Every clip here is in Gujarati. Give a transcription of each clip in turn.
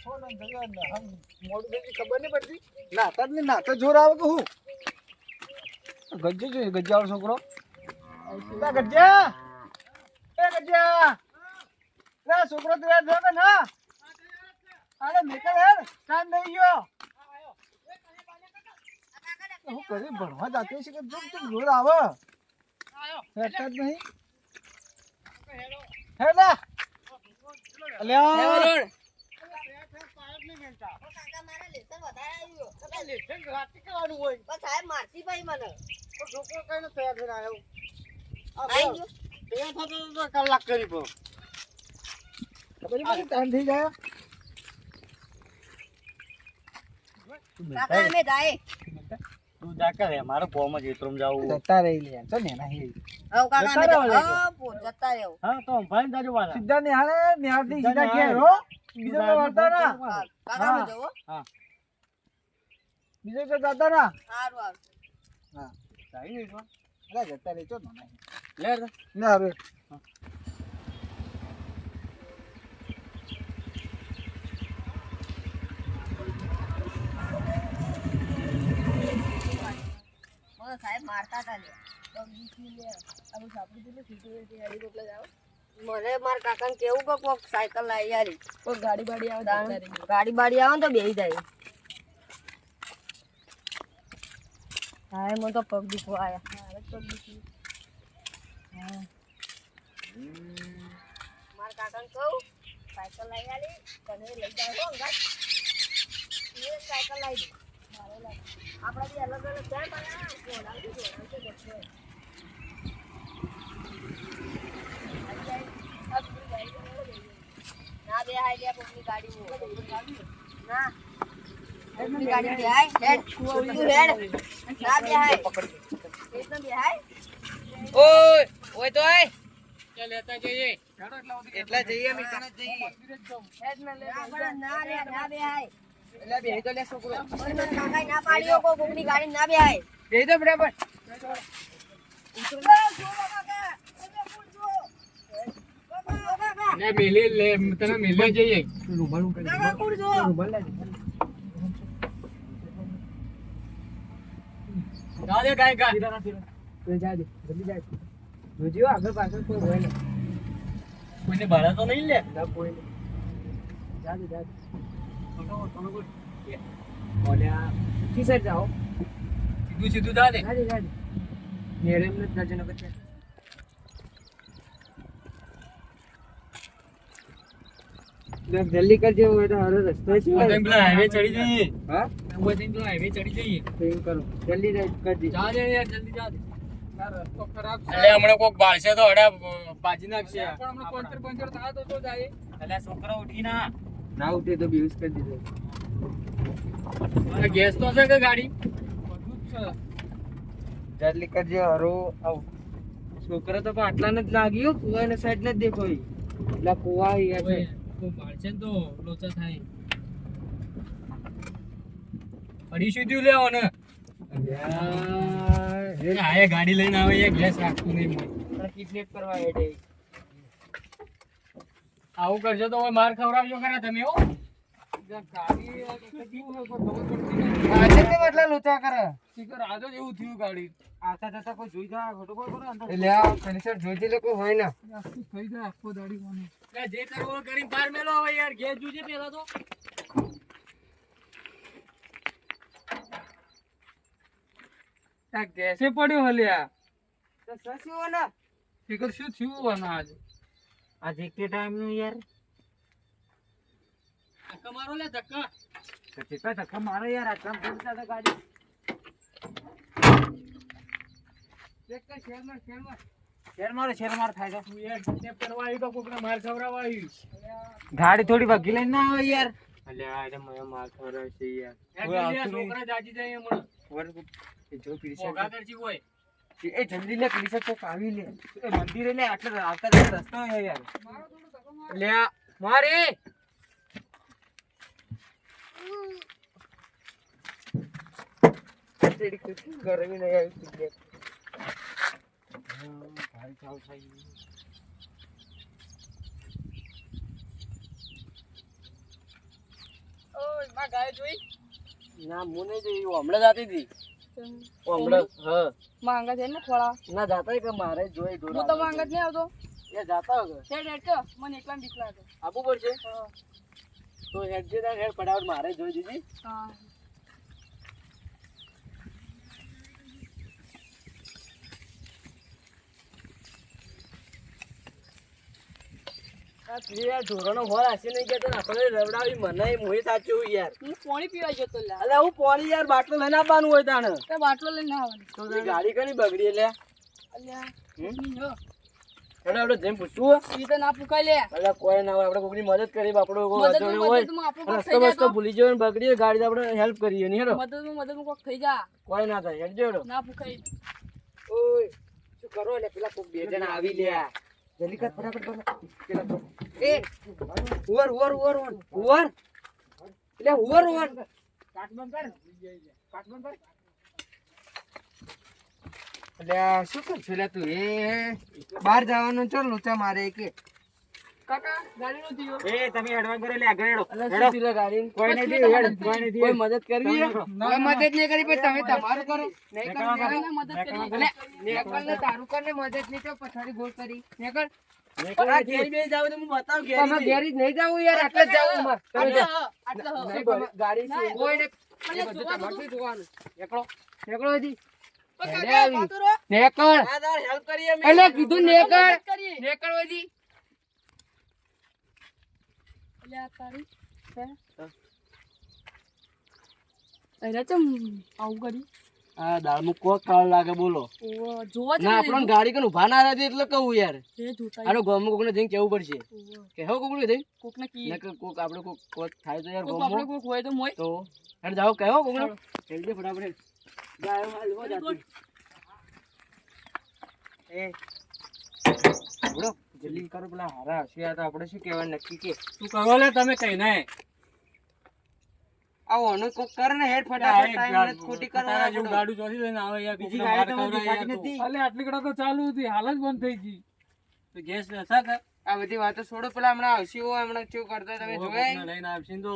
સોનમ જગ્યા ને હમ મોડું થઈ ખબર નહીં પડતી નાતા જ નહીં નાતા જોર આવે કે હું ગજ્જો જોઈએ ગજ્જાવાળો છોકરો ગજ્જા ગજ્જા લે છોકરો તૈયાર થયો કે ના અરે મેકલ યાર કામ નહીં ગયો હું કરી ભણવા જાતે છે કે તું જોર આવે હેડતા જ નહીં હેડા અલ્યા કલાક કરી ટાઈમ થઈ જાય તું જા કરે મારો કોમ જ એતરમ જાવું જતા રહી લે તો ને નહીં હા તો ભાઈ જાજો વાલા સીધા નિહાળે નિહાળથી સીધા ઘેર હો બીજો તો વાળતા ના હા બીજો તો જતા ના હા સાઈ નહીં અરે જતા રહી ચો ને લે ના હવે સાહેબ મારતા હતા લે મને માર કાકાને કેવું કે કોક સાયકલ લાવી યારી કોઈ ગાડી બાડી આવે ને તો બેહી જાય હા મને તો પગ દુખવા આયા માર કાકાને કહું સાયકલ લાવી આલી તને લઈ જાય અંગાત એ સાયકલ લાવી દે મારે લાવી આપડા બી અલગ અલગ જાય પણ ના બે હાઈ લે કોકની ગાડી ના કોકની ગાડી બે હાઈ હેડ તું હેડ ના બે હાઈ એકદમ બે હાઈ ઓય ઓય તો આય ચાલ લેતા જઈએ એટલા જઈએ અમે તને જઈએ હેડ ને લે ના રે ના બે હાઈ એટલે બે તો લે છોકરો કાકા ના પાડ્યો કોકની ગાડી ના બે હાઈ બે તો બરાબર ને મેલે લે તને મેલે જઈએ રૂમાલ કરી રૂમાલ લે જા દે કાઈ કા તું જા દે જલ્દી જા જોજો આગળ પાછળ કોઈ હોય ને કોઈને ભાડા તો નહીં લે ના કોઈ જા દે ઓલ્યા કી સાઈડ જાઓ સીધું જા દે નેરે ને જાજે ન બચે જલ્દી કરજો એટલે હારો રસ્તો છે પેલા હાઈવે ચડી જઈએ હા હું પેલા હાઈવે ચડી જઈએ એમ કરો જલ્દી કરજી જા દે યાર જલ્દી જા દે રસ્તો ખરાબ છે એટલે હમણે કોક બાળશે તો હડા બાજી નાખશે પણ હમણે કોન્ટર પંચર થાય તો જાય એટલે છોકરા ઉઠી ના ઉઠે તો બેઉસ કરી દીધો અને ગેસ તો છે કે ગાડી બધું જ છે જલ્દી કરજો હારો આવ છોકરા તો આટલા જ લાગ્યો કુવાને સાઈડ ન દેખો એટલે કુવા યાર છે બાળશે તો લોચા થાય અડીશું દઉં લેવો ને આ ગાડી લઈને આવે એ ગેસ રાખતું નહીં કિડનેપ કરવા હેડે આવું કરજો તો માર ખવડાવજો ખરા તમે હો ગાડી એટલા લોચા કરે શીખર આજો જેવું થયું ગાડી આતા જતા કોઈ જોઈ જાય ખોટો કોઈ કરો અંદર એટલે આ ફર્નિચર જોઈ લે કોઈ હોય ને થઈ જાય આખો દાડી કોને જે કરવો કરી બહાર મેલો હવે યાર ગેસ જોજે પેલા તો આ ગેસે પડ્યો હલ્યા તો સસ્યો ને ફિકર શું થયું વના આજ એક ટાઈમ નું યાર ધક્કા મારો લે ધક્કા ધક્કા મારો યાર આટલા ફૂટતા તો ગાડી એક કે શેર માર થાય તો યાર સ્ટેપ કરવા આવી તો કોકને માર ખવરાવા આવી ગાડી થોડી વગી લઈને ના આવે યાર અલ્યા આ મને માર ખવરાવે છે યાર છોકરા જાજી જાય હમણાં જો પીસા ઓગા કરજી હોય એ જલ્દી લે પીસા તો આવી લે એ મંદિરે લે આટલે આવતા રસ્તો હે યાર લે મારે તેડી ગરમી નહીં આવી છે ભાઈ ચાલ થઈ માં ગાય જોઈ ના હું નહીં જોઈ હમણાં જાતી હતી હમણાં હા માંગા છે ને થોડા ના જાતા કે મારે જોઈ ઢોર હું તો માંગા જ નહીં આવતો એ જાતા હો છે ડેટો મને એકલા બીક લાગે આપવું પડશે તો હેડ જે હેડ ફટાફટ મારે જોઈ દીધી હા યાર ઢોરોનો હોર હશે નહીં કેતો ને આપણે રવડાવી મને મોહી સાચું યાર હું પાણી પીવા જતો લે અલે હું પાણી યાર બાટલો લઈને આવવાનું હોય તાણે તે બાટલો લઈને આવવાનું તો ગાડી કની બગડી એટલે અલ્યા જો હેડો હેડો જેમ પૂછવું ઈ તો ના પૂકાય લે અલે કોઈ ના હોય આપણે કોકની મદદ કરી આપણો કોઈ અડચણ હોય મદદમાં આપણો કોક રસ્તો થઈ બસ્તો ભૂલી ગયો ને બગડી ગાડી તો આપણે હેલ્પ કરીએ ને હેડો મદદમાં કોક થઈ જા કોઈ ના થાય હેડજો હેડો ના પૂકાય ઓય શું કરો એટલે પેલા કોક બે જણા આવી લ્યા જલ્દી કર ફટાફટ પેલા એ ઉવર ઉવર ઉવર ઉવર એટલે ઉવર ઉવર કાટ બંધ કર એટલે શું કરશું લે તું એ બહાર જવાનું ચાલ લોચા મારે કે કાકા ગાડી નો થયો એ તમે એડવાન્સ કરો લે આગળ હેડો હેડો સીધા ગાડી કોઈ નહીં દી હેડ કોઈ નહીં દી કોઈ મદદ કરવી કોઈ મદદ નહીં કરી પણ તમે તમારું કરો નહીં કરો મદદ કરી એટલે નેકલ ને તારું કર ને મદદ નહીં તો પછાડી ગોળ કરી નેકલ આ ઘેર બે જાવ તો હું બતાવ ઘેર તમે ઘેર જ નહીં જાવ યાર આટલે જ જાવ માં તમે આટલો ગાડી છે કોઈ ને મને તમારું જોવાનું નેકળો નેકળો હજી કાકા પાતો રો નેકળ આ તાર હેલ્પ કરી અમે એટલે કીધું નેકળ નેકળ હજી અલ્યા તારી હે અરે ચમ આવું કરી આ દાળમાં કોક કાળ લાગે બોલો ઓ જોવા જ ના આપણને ગાડી કન ઉભા ના રહેતી એટલે કહું યાર એ જોતા આનો ગામમાં કોકને જઈને કેવું પડશે કે હો કોકને જઈને કોક ને કી નકર કોક આપણે કોક થાય તો યાર કોક ગામમાં આપણે કોક હોય તો મોય તો હેડ જાઓ કહો કોકને જલ્દી ફટાફટ જાય હાલવા જાતી એ બડો જલ્દી કરો પેલા હારા હશે આ તો આપણે શું કહેવાનું નક્કી કે તું કરો લે તમે કઈ નહીં આવો ને કોક કરે ને હેડ ફટાફટ ટાઈમ ને ખોટી કરવા જેવું ગાડું ચોથી લઈને આવે યાર બીજી કોકને ગાડી માર તો ખવડાવે યાર નથી. અલે આટલી કડા તો ચાલુ હતી હાલ જ બંધ થઈ ગઈ તો ગેસ નસા કે આ બધી વાતો છોડો પેલા હમણાં આવશે હમણાં કેવું કરતા તમે જોયા લઈને આવશે ને તો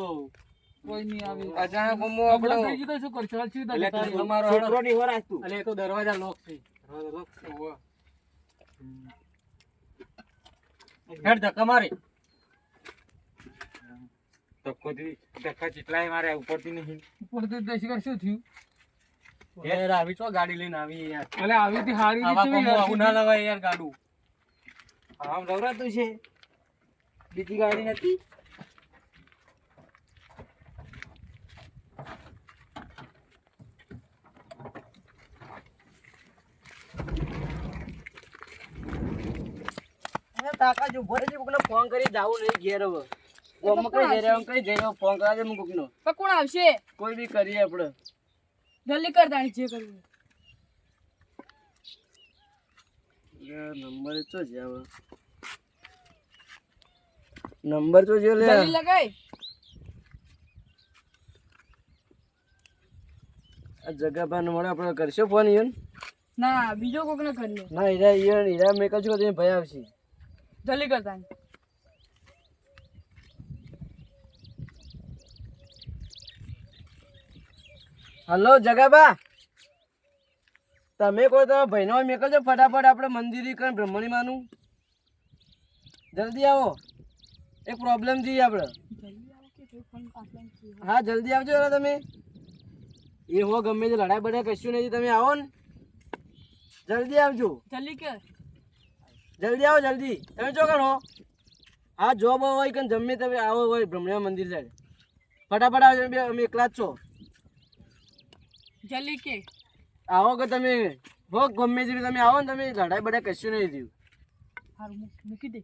કોઈ નહીં આવે અચાનક ગમો આપણો આપણો થઈ ગયું તો શું કરશું હાલ સીધા એટલે જતા તું રહ્યો. તમારો છોકરો ની હોરાસ તું અલે એ તો દરવાજા લોક છે દરવાજા લોક છે હેડ ધક્કા મારે ધક્કા ચીટલાય મારે ઉપરથી નહીં ઉપરથી દસી કર શું થયું યાર આવી ચો ગાડી લઈને આવી યાર અલે આવી થી હારી આવું ના લવાય યાર ગાડું આમ દવરાતું છે બીજી ગાડી નથી કાકા જો ભરે છે કોકને ફોન કરી જાવું નહીં ઘેર હવે ગોમ કઈ જઈ રહ્યો કઈ જઈ રહ્યો ફોન કરાજે હું કોકનો પણ કોણ આવશે કોઈ બી કરીએ આપણે જલ્દી કર દાણી જે કરવું નંબર તો છે હવે નંબર તો જો લે જલ્દી લગાય આ જગા પર મળે આપણે કરશો ફોન ઈવન ના બીજો કોક ને કરી લે ના હીરા મેં કહું છું કે ભય આવશે જલ્દી કર દાણી હલો જગાબા તમે કોઈ તો ભાઈનો મેકલજો ફટાફટ આપણે મંદિર કર બ્રહ્મણી માનું જલ્દી આવો એક પ્રોબ્લેમ થી આપણે હા જલ્દી આવજો યાર તમે એ હો ગમે તે લડાઈ બડાઈ કશું નથી તમે આવો ને જલ્દી આવજો જલ્દી કર જલ્દી આવો જલ્દી તમે જો કરો હા જોબ હોય કે જમે તમે આવો હોય બ્રહ્મણી મંદિર સાઈડ ફટાફટ આવજો અમે એકલા જ છો જલ્દી કે આવો કે તમે હો ગમે તે તમે આવો ને તમે લડાઈ બડાઈ કશું નહીં થયું હારું મૂકી દે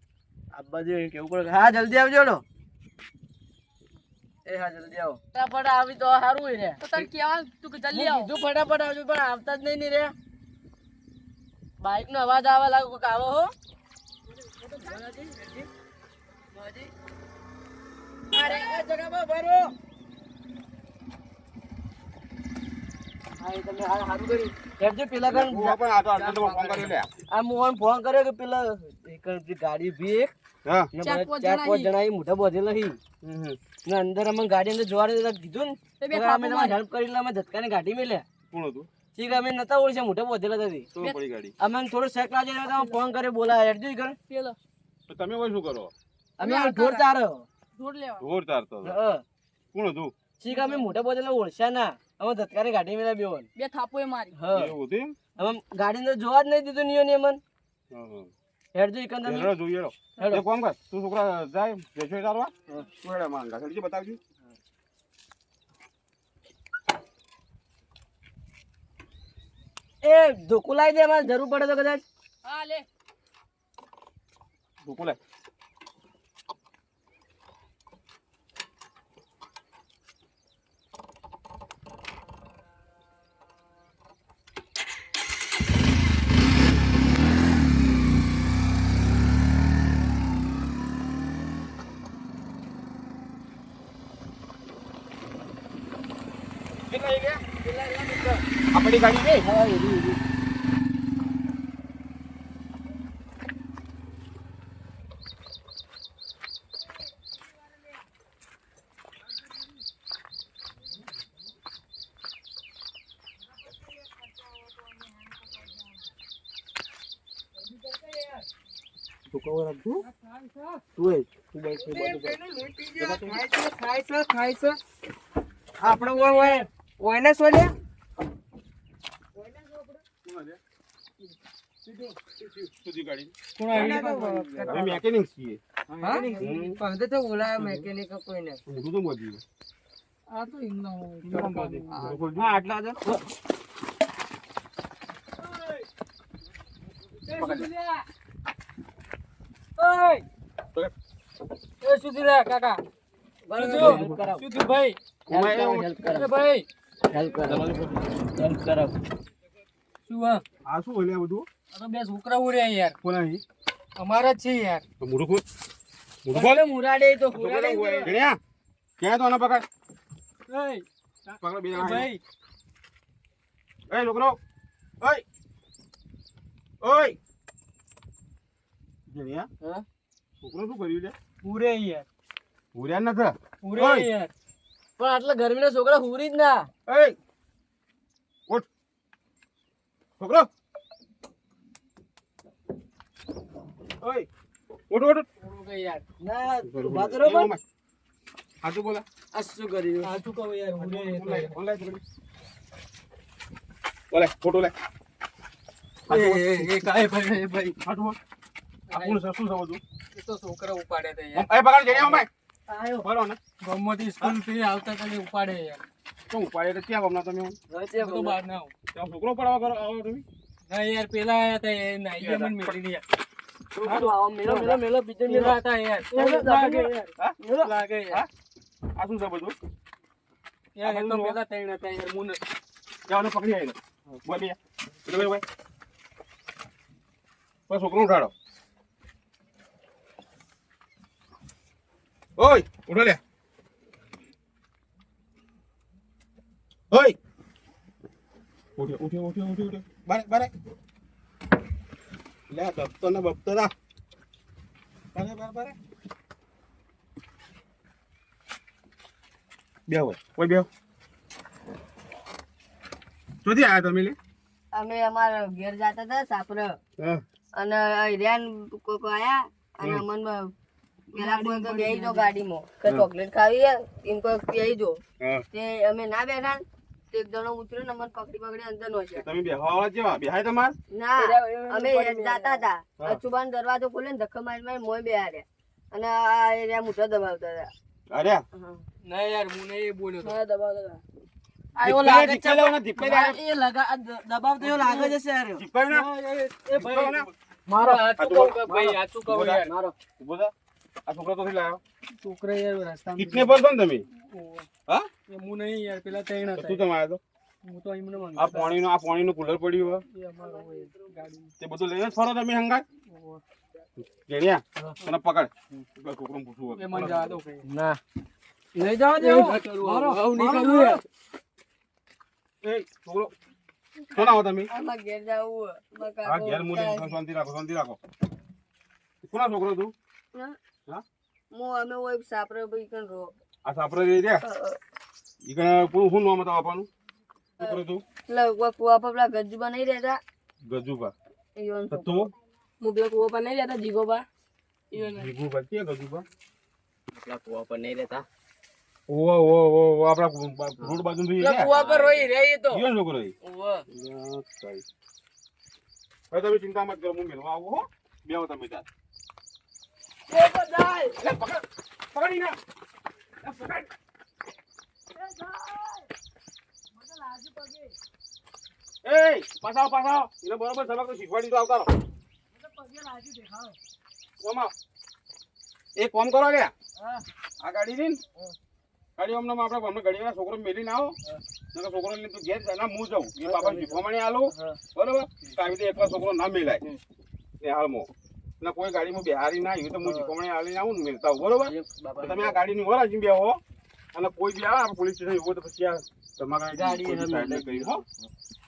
આ બધું કેવું પડે હા જલ્દી આવજો લો એ હા જલ્દી આવો ફટાફટ આવી તો સારું હોય રે તો તને કેવા તું કે જલ્દી આવ કીધું ફટાફટ આવજો પણ આવતા જ નહીં રે બાઈક નો અવાજ આવવા લાગે કોક આવો હો અરે એ જગા ભરો હા એ તમે સારું કર્યું હેડજો પેલા કણ પણ આ તો ફોન કર્યો લે આ મોહન ફોન કર્યો કે પેલા એક ગાડી ભી એક હા ને ચાર બધા પાંચ ચાર જણા પાંચ હી. જણા ઈ મોઢા બોધેલા હી હમ. ને અંદર અમે ગાડી અંદર જોવા દેતા કીધું ને તે બે તો અમે થાપો તમારે હેલ્પ કરી એટલે અમે ધક્કાની ગાડી મેલ્યા કોણ હતું ઠીક અમે નતા ઓળખ્યા મોઢા બોધેલા હતી શું પડી ગાડી અમે થોડું શેક લાગે એટલે તમે ફોન કરે બોલાય હેડજો કર પેલો તો તમે કોઈ શું કરો અમે આ ઢોર ચારો જોડ લેવા ઢોર ચારતો હતો. હા કોણ હતું ઠીક અમે મોઢા બોધેલા ઓળખ્યા ના અમે ધક્કાની ગાડી મેલ્યા બેવન બે થાપો એ મારી હા એવું હતું એમ? અમે ગાડી અંદર જોવા જ નહીં દીધું નિયો ને અમન હા, હા. હેડજો ઈ કંદર હેડો જોઈએ હેડો. હેડો. એક કામ કર તું છોકરા જાય જશો તારવા તું હેડે માંગા હેડજો બતાવજો એ ધોકું લાવી દે અમારે જરૂર પડે તો કદાચ હા લે ધોકો લે આપણી ગાડી નહીં હા એરી એરી ધોકો રાખજો આપણે ઓયને સોલે સુધી ગાડી કોણ અમે મેકેનિક છીએ પંદર તો બોલાય મેકેનિક કોઈને ઊંધું તો બોલ્યું આ તો ઇન્નો હા આટલા તો એ સુધી લે કાકા હેલ્પ કરાવ સુધી ભાઈ હેલ્પ કરાવ એ ભાઈ હેલ્પ કરાવ હેલ્પ કરાવ શું હા આ શું હોય આ બધું આ તો બે છોકરા ઉડ્યા યાર કોના હી અમારા જ છે યાર તો મોઢું ખોલ મોઢું ખોલ મુરાડે તો ગણ્યા ક્યાં તો આના પકડ એ પકડ બે જણા ભાઈ એ છોકરો ઓય ઓય ગણ્યા હા છોકરો શું કર્યું લે ઉરે યાર ભૂર્યા નથી ઉરે ઓય. યાર પણ આટલા ગરમીના છોકરા હુરી જ ના એય ઉઠ છોકરો ઓય ઉઠ ઉઠ ઉરો કે યાર ના ઉભા તો રહો પણ. હાથું બોલા આ શું કર્યું આ શું કહું યાર ઉરે ઓનલાઈન ઓલે ફોટો લે એ કાય ભાઈ ભાઈ હાથું બોલ આપણું શું સમજવું એ તો છોકરા ઉપાડે તે યાર એ પકડ જઈને અમાય આયો બોલો ને ગમતી સ્કૂલ થી આવતા તને ઉપાડે યાર તો ઉપાડે તો ક્યાં ગમના તમે હું તો બહાર ના આવું ત્યાં છોકરો પડવા કરો આવો તમે ના યાર પેલા આયા હતા એ નાઈએ મને મેલી યાર મેલો મેલો મેલો બીજો મેલો પેલા હતા યાર લાગે યાર હા મેલો લાગે યાર આ શું છે બધું યાર એ તો પેલા તૈણ હતા યાર મુને ત્યાં પકડી આવેલો બોલ બે એટલે ભાઈ બસ છોકરો ઉઠાડો ઓય ઉઠો લે ઓય ઉઠ્યો બારે બારે લે દફતર ને બફતર આ બારે બારે બારે બેહો ઓય બેહો ચોથી આયા તમે લે અમે અમારા ઘેર જતા હતા સાપર હા અને હિરિયાન કોક આયા અને અમન પેલા કોઈ તો બેહી જો ગાડીમાં કે ચોકલેટ ખાવી હે એમ કોઈ બેહી જો હા તે અમે ના બેઠા ને તે એક જણો ઉતર્યો ને અમને પકડી અંદર નો છે તમે બેહવા જેવા બેહાય તમાર ના અમે જાતા હતા અચુબાન દરવાજો ખોલે ને ધક્કો મારી મારી મોય બે હારે અને આ એરિયા મૂઠો દબાવતા હતા અરે હા. ના યાર મુને એ બોલ્યો તો હા, દબાવતા હતા આયો લાગે છે દીપડે એ લગા દબાવ તો એવો લાગે છે યાર દીપડે ના એ ભાઈ મારો આ શું કહું ભાઈ આ શું કહું યાર મારો ઉભો થા આ છોકરો તો લાયો છોકરા યાર રસ્તા કિતને પર છો ને તમે હા એ મુ નહીં યાર પેલા તૈણ તું હતા તમે આવ્યો હું તો અહીં મને તો માંગ આ પાણીનું કુલર પડ્યું હોય એ અમારો હોય ગાડી તે બધું લઈને જ ફરો તમે હંગાત જેણિયા તને પકડ છોકરો પૂછવું એ મને જવા દો ભાઈ ના લઈ જાવ દે મારો આવું નહીં કરું યાર એ છોકરો કોણ આવો તમે આમાં ઘેર જવું હા ઘેર મૂલી શાંતિ રાખો કોના છોકરો તું હા? અમે ઓય સાપરે ભાઈ કન રો આ સાપરે રહી રહ્યા ઈ કણ કોણ શું નામ હતા આપવાનું છોકરો તું એટલે કુવા પર પેલા ગજ્જુ બનાવી રહેતા ગજુબા ઈવન તો તું હું પેલો કૂવો પર નહીં રહેતા જીગોબા જીગુબા કે ગજુબા પેલા કૂવા પર નહીં રહેતા ઓ આપડા રોડ બાજુ રહી પેલા કૂવા પર રોઈ રે એ તો જીવન છોકરો ઈ ઓવે. હવે તમે ચિંતા મત કરો હું મેળવા આવું હો બેહો તમે ત્યાં કૂવો પર જાય લે પકડ પકડી ના લે પકડ એ પાછાવ એને બરોબર સબક તો શીખવાડી તો આવતા રહો ઓમાં એક કામ કરો લે આ ગાડી છે ને ગાડી અમને આપણે ગાડીના છોકરો મેલી ના આવો નકર છોકરો લઈને તું ઘેર ના હું જાઉં એ બાપા શીખવામણી આલો બરોબર તો આવી રીતે એકલા છોકરો ના મેલાય એ હાલમાં ના કોઈ ગાડીમાં બેહારી ના આવ્યું તો હું શીખવામણી આલીને આવું ને મેલતા આવું બરોબર તો તમે આ ગાડીની વરાજી બેહો અને કોઈ બી આવે આપણે પોલીસ સ્ટેશન એવું તો પછી આ તમારા ગાડી કરી હો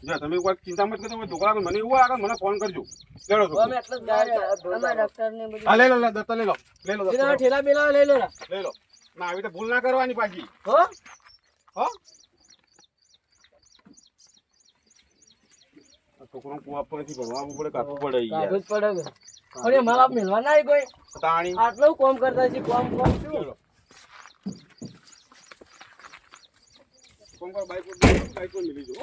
જો તમે કોઈ ચિંતા મત કરજો ઢોકળા મને એવું આગળ મને ફોન કરજો લેડો છો અમે એટલે જ જાય અમારા ડોક્ટર ને બધું હા લઈ લો દત્તા લઈ લો એના ઠેલા બેલા લઈ લો લઈ લો ના આવી તો ભૂલ ના કરવાની પાછી હો હો છોકરો કુવા પરથી ભણવા આવવું પડે કાઢવું પડે યાર કાગજ પડે છે. પણ એ મારા મેલવા ના આવી કોઈ તાણી આટલું કોમ કરતા છે કોમ શું લેલો ફોન કર બાઈક પર મિલી જો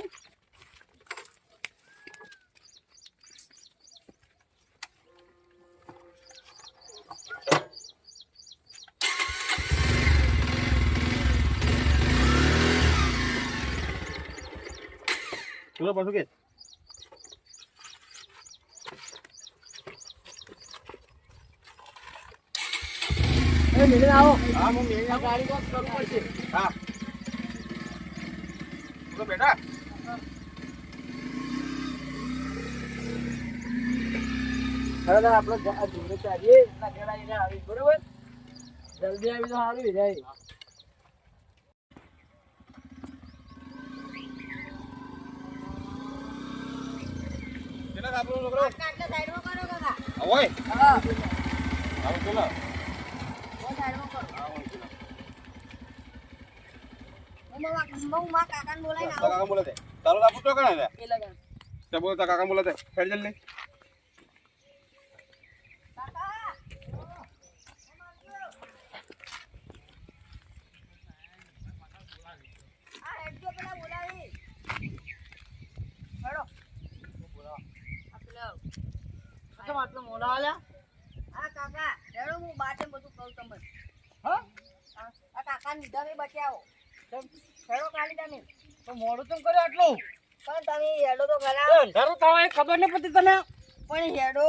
ચલો પાછું કે એ મિલને આવો હા હું મેં આ ગાડી કોક કરવું પડશે હા તો બેટા હવે આપણે ધીમે ચાલીએ એટલા ગેડા આવી બરોબર જલ્દી આવી તો સારું જાય કેટલા આપણો છોકરો આટલા સાઈડમાં કરો કાકા ઓય હા આવો ચલો ઓ સાઈડમાં કરો આવો ચલો હું માં કાકાને બોલાઈને આવું કાકા બોલે છે તારો બાપુ તો કણે છે એ લગન તે બોલ તા કાકા બોલે છે હેડ જલ્દી કાકા આ હેડજો પેલા બોલાવી હેડો આ પેલા આટલો મોડા આલ્યા આ કાકા હેડો હું બાટે બધું કહું તમને હા આ કાકા નીધા મે બચાવો હેડો કાઢી તમે તો મોડું કેમ કર્યું આટલું પણ તમે હેડો તો ખરા અંધારું થવા ખબર નહીં પડતી તને પણ હેડો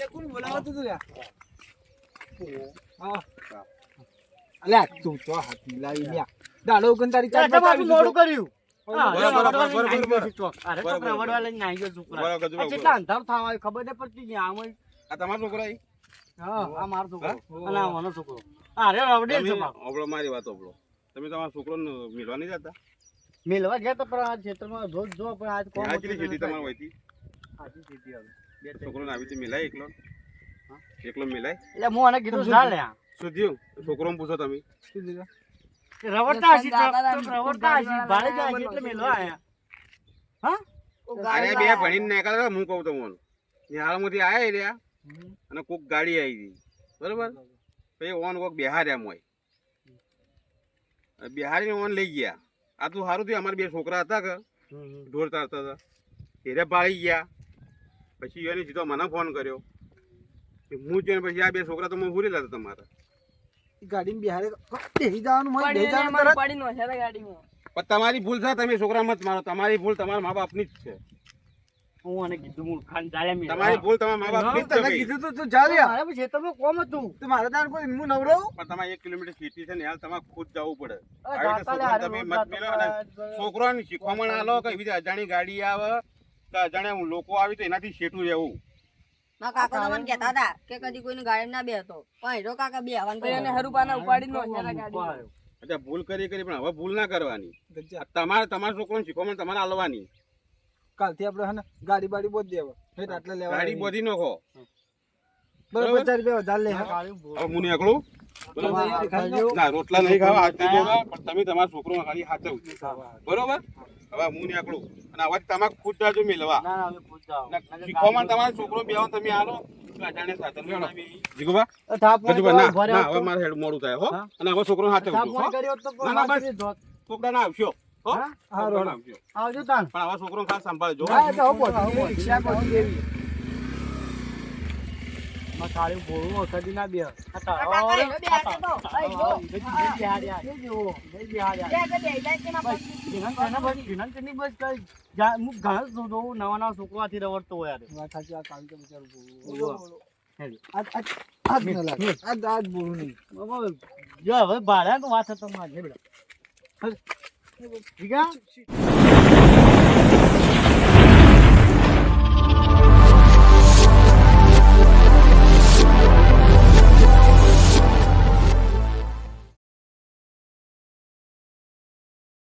કોણ બોલાવતું તું લ્યા હા અલ્યા તું તો હાથ મિલાવી લ્યા દાડો ઉગન તારી ચાર મોડું કર્યું બરાબર અંધાર થવા ખબર નહીં પડતી કે આમ આ તમારો છોકરો ઈ હા આ મારો છોકરો અને આ મારો છોકરો અરે રવડે છે બાપ. ઓબળો મારી વાત ઓબળો તમે તમારા છોકરોને મિલવા નહીં જતા મેલવા ગયા તો પણ આ ક્ષેત્રમાં રોજ જો પણ આજ કોમ આજની ખેતી તમારે હોયતી આજી ખેતી હવે બે ત્રણ. છોકરોને આવી રીતે મિલાય એકલો મિલાય એટલે હું આને કીધું ચાલે આ. શું થયું છોકરોને પૂછો તમે શું દીધા કે રવડતા હશી તો રવડતા હશી ભાડે જાય છે એટલે મેલવા આયા હા અરે બે ભણીને નીકળ્યા હું કહું તમને નિહાળમાંથી આયા રહ્યા અને કોક ગાડી આવી હતી બરોબર પછી ઓન કોક બિહાર્યા મોય બિહારીને ઓન લઈ ગયા આ તો સારું થયું અમારા બે છોકરા હતા કે ઢોર તારતા હતા એને ભાળી ગયા પછી એને સીધો મને ફોન કર્યો કે હું જોઈને પછી આ બે છોકરા તો હું ભૂલી હતા તમારા ગાડીમાં બિહારે બેસી જવાનું મને બેસી જવાનું તરત પણ તમારી ભૂલ છે તમે છોકરા મત મારો તમારી ભૂલ તમારા મા બાપની જ છે હું આને કીધું હું ખાન ચાલે મેલવા. તમારી ભૂલ તમારા મા બાપની જ છે તને ભાઈ. કીધું તું તું જા લ્યા મારે પછી ખેતરમાં કોમ હતું તું મારા દાન કોઈ હું નવરો પણ તમારે 1 કિલોમીટર ખેતી છે ને હાલ તમારે ખુદ જવું પડે અરે આવી રીતે જાતા લે, છોકરાને તમે હારે મત રોજ મેલો અને જાતા. છોકરાને શીખવામણ આલો કે એવી રીતે અજાણી ગાડી આવે કે અજાણ્યા લોકો આવી તો એનાથી શેઠું રહેવું મારા કાકા તો મને કહેતા હતા કે કદી કોઈની ગાડી ના બેહતો પણ હેડો કાકા બેહવાનું પછી એને હરુપાના ઉપાડી નો છે ગાડી અચ્છા ભૂલ કરી પણ હવે ભૂલ ના કરવાની ગજ્જા તમારે તમારા છોકરાને શીખવામણ તમારે આલવાની કાલથી આપણે હે ને ગાડી બાડી બોધ દેવો હેઠ આટલે લેવા ગાડી આવી. બોધી નાખો બરાબર 50 રૂપિયા વધારે લે હા. હવે હું નીકળું બરોબર હા, ખાજો. ના રોટલા નહીં ખાવા હાથ નહીં દેવા પણ તમે તમારા છોકરો ખાલી હાચવ બરોબર હવે હું નીકળું અને હવે તમારે ખુદ જાજો મેલવા ના ના અમે પૂછતા ના, શીખવામાં તમારો છોકરો બેહો તમે આલો અજાણે સાધન બનાવી જીગુબા થાપ હજુબા ના ના હવે મારે હેડ મોડું થાય હો અને હવે છોકરો હાચવજો હો કર્યો તો ના, ના, બસ. છોકરા ના આવશો હો હા? છોકરા ના આવશો આવજો તાન પણ હવે છોકરો ખાસ સંભાળજો હો. હા, તો હવે બોધી રિક્ષા બોધી દેવી. માં કાળી બોલું વખત ના બે કાકા એ બે હાથે તો અહીં જો નવા નવા છોકરો આથી રવડતો હોય યાર. વાત સાચી, આ કાલ તો બિચારું બોલું. બોલો. આજ ન લાગે. આજ બોલું નહીં. બાબા, જો હવે ભાડા વાત હતો મારે બેટા. ઠીક છે?